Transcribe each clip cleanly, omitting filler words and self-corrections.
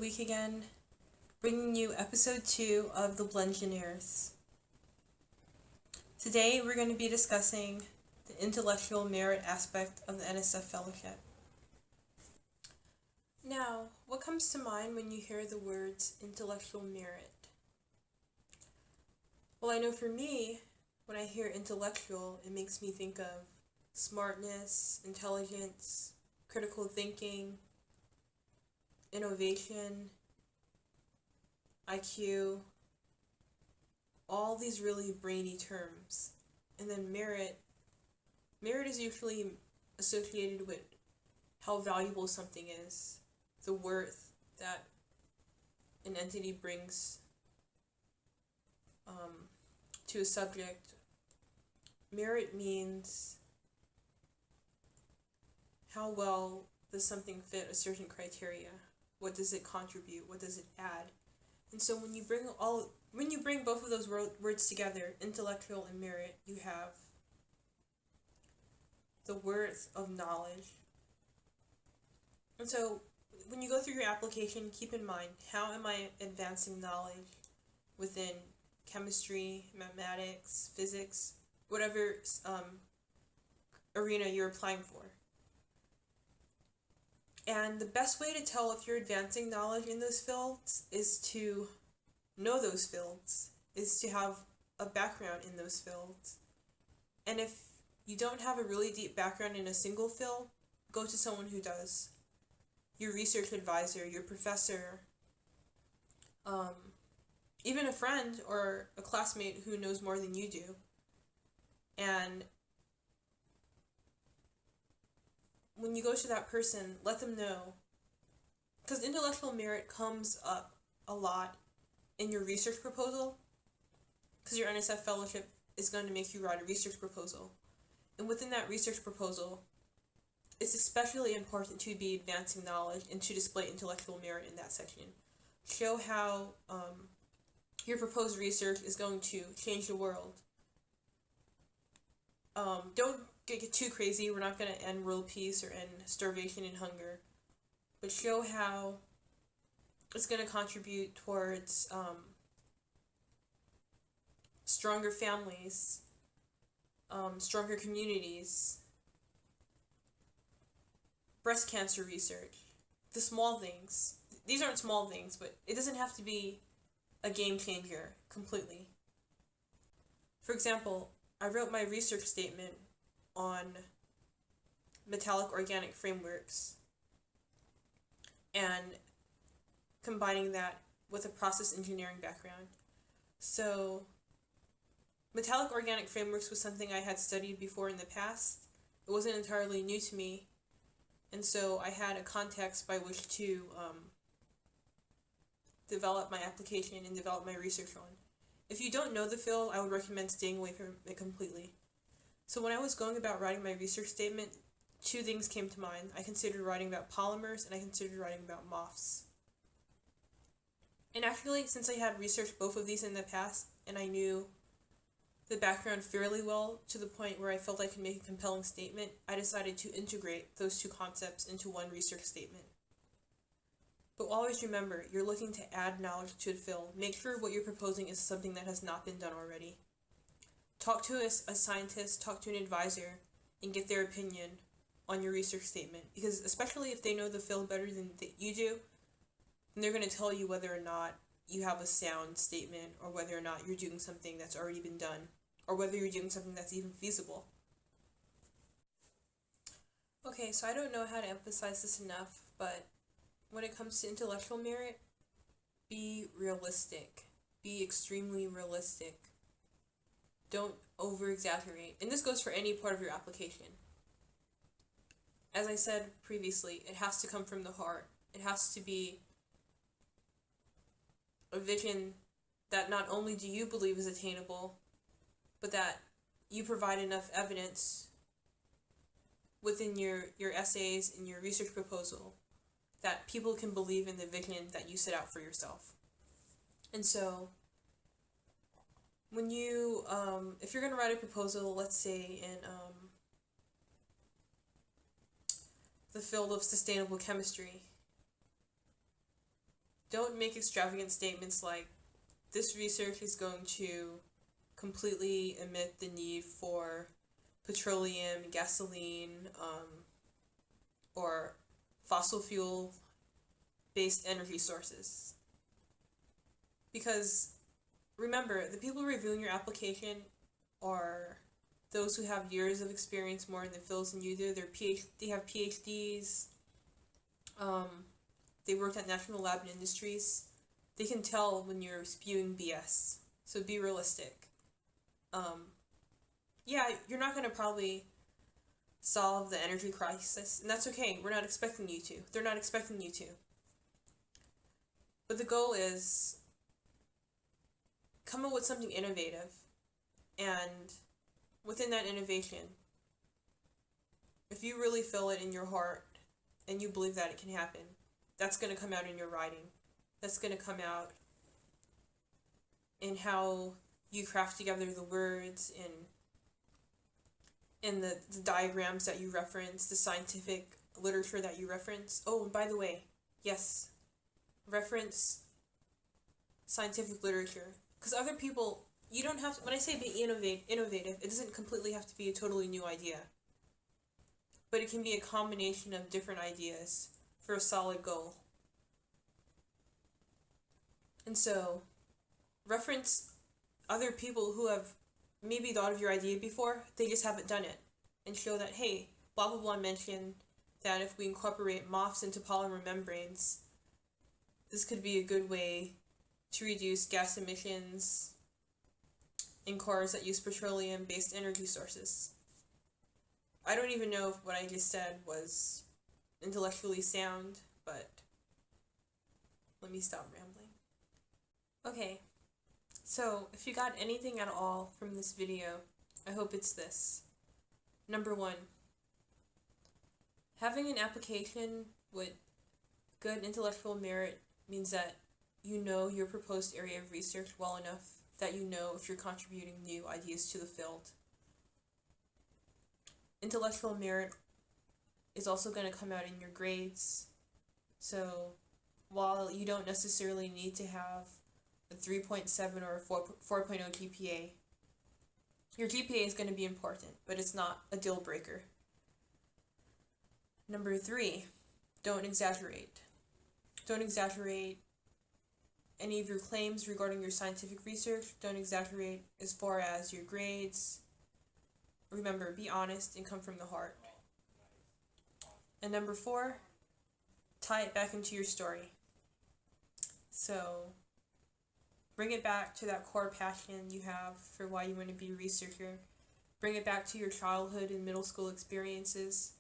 week again, bringing you episode 2 of the Blengineers. Today we're going to be discussing the intellectual merit aspect of the NSF Fellowship. Now, what comes to mind when you hear the words intellectual merit? Well, I know for me, when I hear intellectual, it makes me think of smartness, intelligence, critical thinking, innovation, IQ, all these really brainy terms. And then merit is usually associated with how valuable something is, the worth that an entity brings to a subject. Merit means how well does something fit a certain criteria? What does it contribute? What does it add? And so when you bring both of those words together, intellectual and merit, you have the worth of knowledge. And so when you go through your application, keep in mind, how am I advancing knowledge within chemistry, mathematics, physics, whatever arena you're applying for. And the best way to tell if you're advancing knowledge in those fields is to know those fields, is to have a background in those fields. And if you don't have a really deep background in a single field, go to someone who does. Your research advisor, your professor, even a friend or a classmate who knows more than you do. And when you go to that person, let them know, because intellectual merit comes up a lot in your research proposal, because your NSF fellowship is going to make you write a research proposal. And within that research proposal, it's especially important to be advancing knowledge and to display intellectual merit in that section. Show how your proposed research is going to change the world. Don't get too crazy. We're not going to end world peace or end starvation and hunger. But show how it's going to contribute towards stronger families, stronger communities, breast cancer research, the small things. These aren't small things, but it doesn't have to be a game changer completely. For example, I wrote my research statement on metallic organic frameworks and combining that with a process engineering background. So metallic organic frameworks was something I had studied before in the past. It wasn't entirely new to me, and so I had a context by which to develop my application and develop my research on. If you don't know the field, I would recommend staying away from it completely. So when I was going about writing my research statement, two things came to mind. I considered writing about polymers, and I considered writing about MOFs. And actually, since I had researched both of these in the past, and I knew the background fairly well to the point where I felt I could make a compelling statement, I decided to integrate those two concepts into one research statement. But always remember, you're looking to add knowledge to a field. Make sure what you're proposing is something that has not been done already. Talk to a scientist, talk to an advisor, and get their opinion on your research statement. Because especially if they know the field better than you do, then they're going to tell you whether or not you have a sound statement, or whether or not you're doing something that's already been done, or whether you're doing something that's even feasible. Okay, so I don't know how to emphasize this enough, but when it comes to intellectual merit, be realistic. Be extremely realistic. Don't over-exaggerate. And this goes for any part of your application. As I said previously, it has to come from the heart. It has to be a vision that not only do you believe is attainable, but that you provide enough evidence within your essays and your research proposal that people can believe in the vision that you set out for yourself. And so when you, if you're going to write a proposal, let's say in the field of sustainable chemistry, Don't make extravagant statements like, this research is going to completely omit the need for petroleum, gasoline, or fossil fuel-based energy sources. Because remember, the people reviewing your application are those who have years of experience more in the fields than you do. They have PhDs. They worked at national lab and industries. They can tell when you're spewing BS. So be realistic. Yeah, you're not going to probably solve the energy crisis, and that's okay. We're not expecting you to. They're not expecting you to. But the goal is come up with something innovative, and within that innovation, if you really feel it in your heart and you believe that it can happen, that's going to come out in your writing. That's going to come out in how you craft together the words, in the diagrams that you reference, the scientific literature that you reference. Oh, and by the way, yes, reference scientific literature. Because other people, you don't have to, when I say be innovative, it doesn't completely have to be a totally new idea. But it can be a combination of different ideas for a solid goal. And so, reference other people who have maybe thought of your idea before, they just haven't done it. And show that, hey, blah blah blah mentioned that if we incorporate MOFs into polymer membranes, this could be a good way to reduce gas emissions in cars that use petroleum-based energy sources. I don't even know if what I just said was intellectually sound, but let me stop rambling. Okay, so if you got anything at all from this video, I hope it's this. Number 1, having an application with good intellectual merit means that you know your proposed area of research well enough that you know if you're contributing new ideas to the field. Intellectual merit is also going to come out in your grades. So while you don't necessarily need to have a 3.7 or a 4.0 GPA, your GPA is going to be important, but it's not a deal breaker. Number 3, don't exaggerate. Don't exaggerate any of your claims regarding your scientific research. Don't exaggerate as far as your grades. Remember, be honest and come from the heart. And number 4, tie it back into your story. So bring it back to that core passion you have for why you want to be a researcher. Bring it back to your childhood and middle school experiences,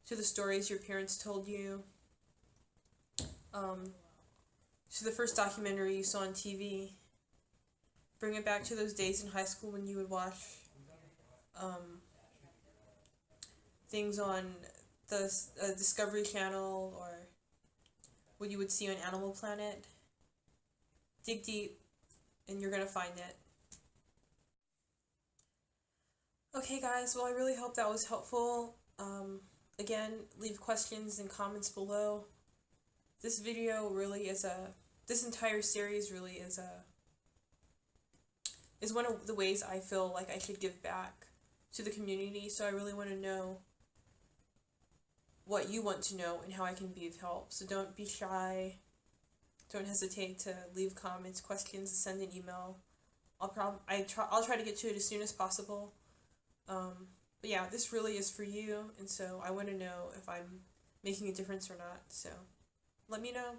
to the stories your parents told you, to the first documentary you saw on TV. Bring it back to those days in high school when you would watch things on the Discovery Channel or what you would see on Animal Planet. Dig deep, and you're going to find it. Okay guys, well I really hope that was helpful. Again, leave questions and comments below. This video really is this entire series really is one of the ways I feel like I should give back to the community, so I really want to know what you want to know and how I can be of help. So don't be shy. Don't hesitate to leave comments, questions, send an email. I'll try to get to it as soon as possible. But yeah, this really is for you, and so I want to know if I'm making a difference or not. So let me know.